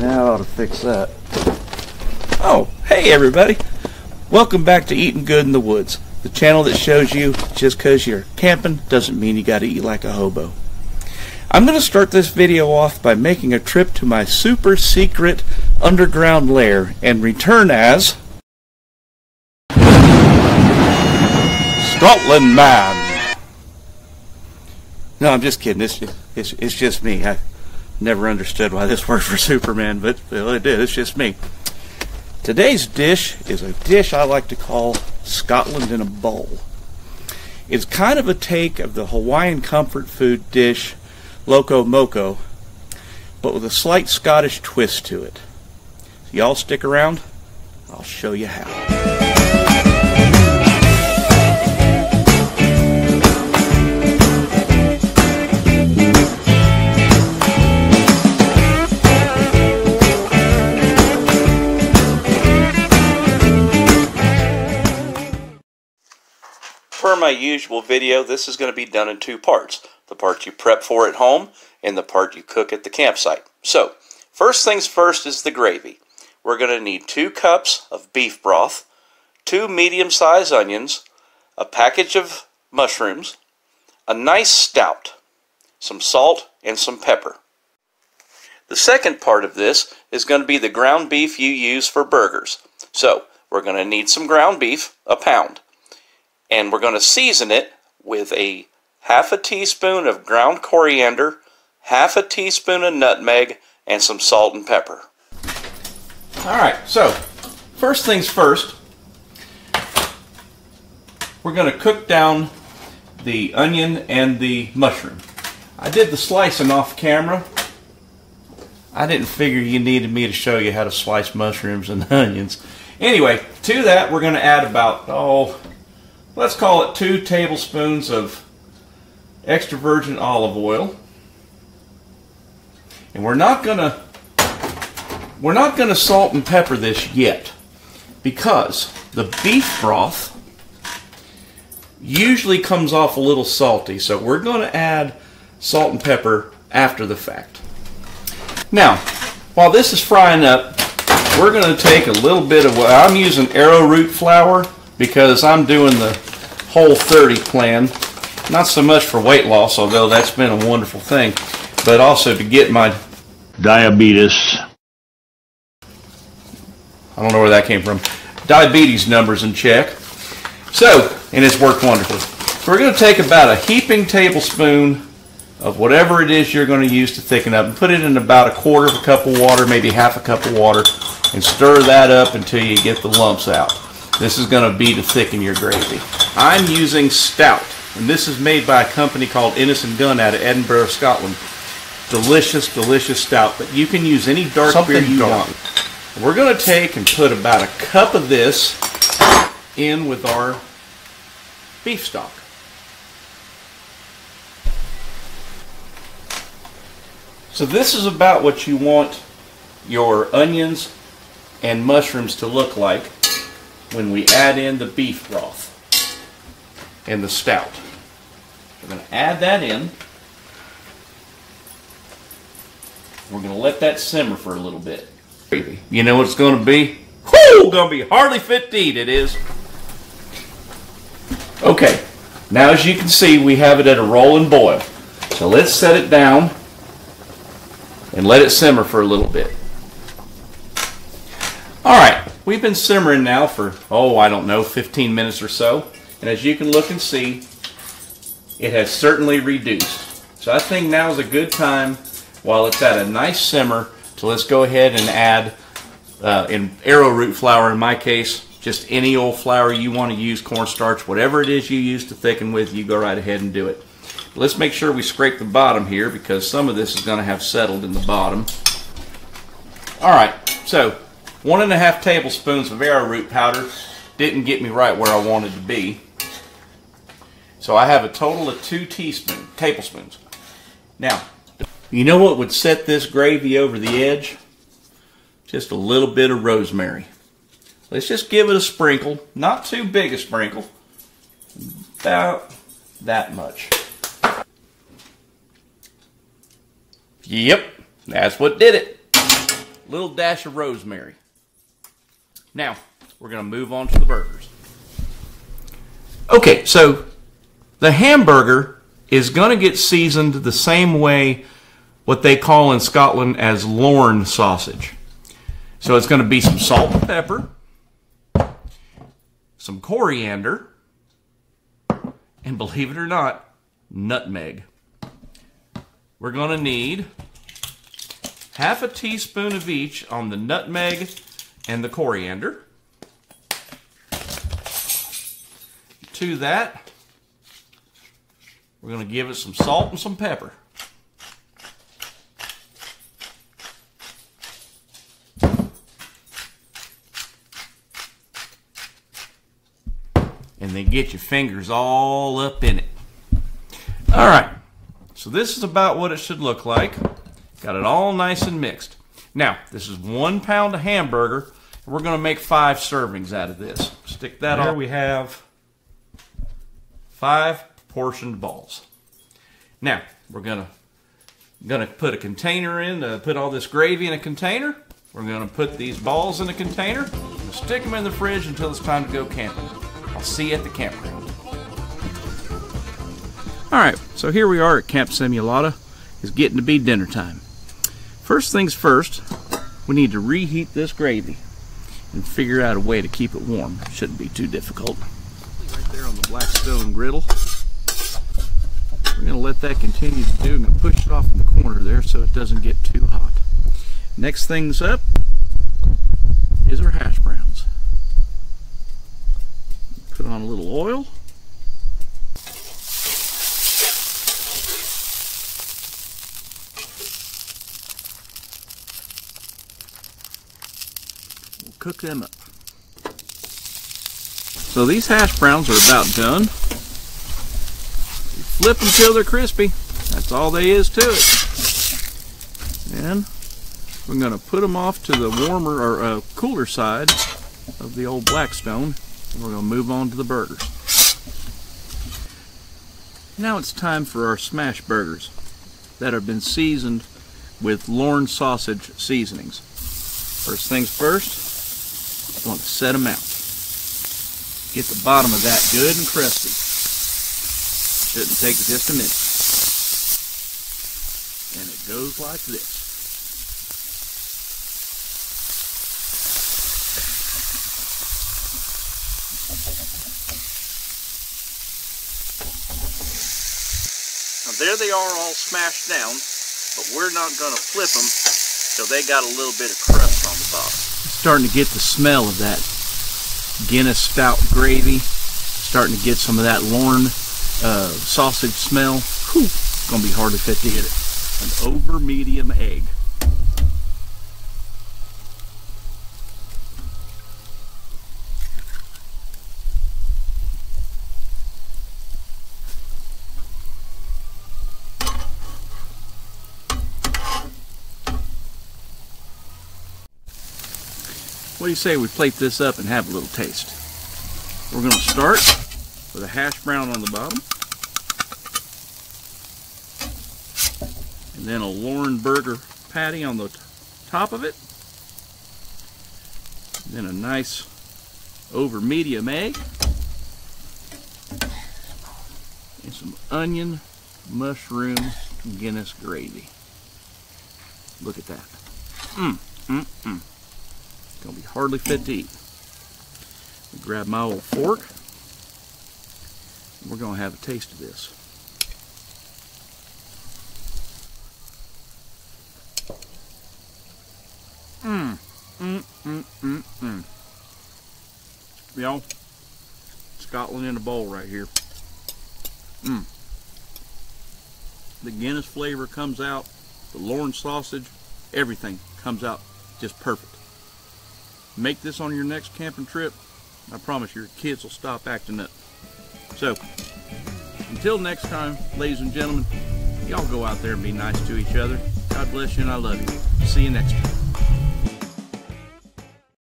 Now I ought to fix that. Oh, hey everybody. Welcome back to Eating Good in the Woods, the channel that shows you just because you're camping doesn't mean you gotta eat like a hobo. I'm going to start this video off by making a trip to my super secret underground lair and return as Scotland Man. No, I'm just kidding. It's just me. I never understood why this worked for Superman, but well, it did. It's just me. Today's dish is a dish I like to call Scotland in a bowl. It's kind of a take of the Hawaiian comfort food dish Loco Moco, but with a slight Scottish twist to it. So y'all stick around. I'll show you how. Per my usual video, this is going to be done in two parts. The part you prep for at home and the part you cook at the campsite. So, first things first is the gravy. We're going to need 2 cups of beef broth, 2 medium-sized onions, a package of mushrooms, a nice stout, some salt, and some pepper. The second part of this is going to be the ground beef you use for burgers. So, we're going to need some ground beef, a pound. And we're going to season it with a half a teaspoon of ground coriander, half a teaspoon of nutmeg, and some salt and pepper. Alright, so first things first, we're going to cook down the onion and the mushroom. I did the slicing off camera. I didn't figure you needed me to show you how to slice mushrooms and onions. Anyway, to that we're going to add about, let's call it 2 tablespoons of extra virgin olive oil. And we're not gonna salt and pepper this yet, because the beef broth usually comes off a little salty, so we're going to add salt and pepper after the fact. Now, while this is frying up, we're going to take a little bit of, I'm using arrowroot flour because I'm doing the Whole30 plan. Not so much for weight loss, although that's been a wonderful thing, but also to get my diabetes. I don't know where that came from. Diabetes numbers in check. So, and it's worked wonderfully. So we're going to take about a heaping tablespoon of whatever it is you're going to use to thicken up and put it in about a quarter of a cup of water, maybe half a cup of water, and stir that up until you get the lumps out. This is going to be to thicken your gravy. I'm using stout, and this is made by a company called Innis & Gunn out of Edinburgh, Scotland. Delicious, delicious stout, but you can use any dark beer you want. We're going to take and put about a cup of this in with our beef stock. So this is about what you want your onions and mushrooms to look like when we add in the beef broth and the stout. We're going to add that in. We're going to let that simmer for a little bit. You know what it's going to be? Whoo! Going to be hardly fit to eat, it is. Okay, now as you can see, we have it at a rolling boil. So let's set it down and let it simmer for a little bit. Alright, we've been simmering now for, I don't know, 15 minutes or so. And as you can look and see, it has certainly reduced. So I think now is a good time, while it's at a nice simmer, to let's go ahead and add in arrowroot flour, in my case, just any old flour you want to use, cornstarch, whatever it is you use to thicken with, you go right ahead and do it. Let's make sure we scrape the bottom here, because some of this is going to have settled in the bottom. Alright, so 1.5 tablespoons of arrowroot powder didn't get me right where I wanted to be. So I have a total of 2 tablespoons. Now, you know what would set this gravy over the edge? Just a little bit of rosemary. Let's just give it a sprinkle, not too big a sprinkle, about that much. Yep, that's what did it. little dash of rosemary. Now, we're going to move on to the burgers. Okay, so the hamburger is going to get seasoned the same way what they call in Scotland as Lorne sausage. So it's going to be some salt and pepper, some coriander, and believe it or not, nutmeg. We're going to need half a teaspoon of each on the nutmeg and the coriander. To that, we're going to give it some salt and some pepper. And then get your fingers all up in it. All right, so this is about what it should look like. Got it all nice and mixed. Now, this is 1 pound of hamburger. We're going to make 5 servings out of this. Stick that on. Here we have 5 portioned balls. Now, we're going to put a container in, put all this gravy in a container. We're going to put these balls in a container. We're going to stick them in the fridge until it's time to go camping. I'll see you at the campground. Alright, so here we are at Camp Simulata. It's getting to be dinner time. First things first, we need to reheat this gravy and figure out a way to keep it warm. Shouldn't be too difficult. Right there on the Blackstone griddle. We're going to let that continue to do. I'm going to push it off in the corner there so it doesn't get too hot. Next things up is our hash browns. Put on a little oil. We'll cook them up. So these hash browns are about done. You flip them till they're crispy. That's all there is to it. And we're going to put them off to the warmer or cooler side of the old Blackstone. We're going to move on to the burgers. Now it's time for our smash burgers that have been seasoned with Lorne sausage seasonings. First things first, I want to set them out. Get the bottom of that good and crusty. Shouldn't take just a minute. And it goes like this. There they are all smashed down, but we're not going to flip them till they got a little bit of crust on the bottom. Starting to get the smell of that Guinness stout gravy. Starting to get some of that Lorne sausage smell. Whew, it's going to be hard to fit to get it. An over medium egg. What do you say we plate this up and have a little taste? We're going to start with a hash brown on the bottom. And then a Lorne burger patty on the top of it. And then a nice over medium egg. And some onion, mushroom, Guinness gravy. Look at that. Gonna be hardly fit to eat. Grab my old fork. We're gonna have a taste of this. Y'all, Scotland in a bowl right here. The Guinness flavor comes out, the Lorne sausage, everything comes out just perfect. Make this on your next camping trip. I promise your kids will stop acting up. So, until next time, ladies and gentlemen, y'all go out there and be nice to each other. God bless you and I love you. See you next time.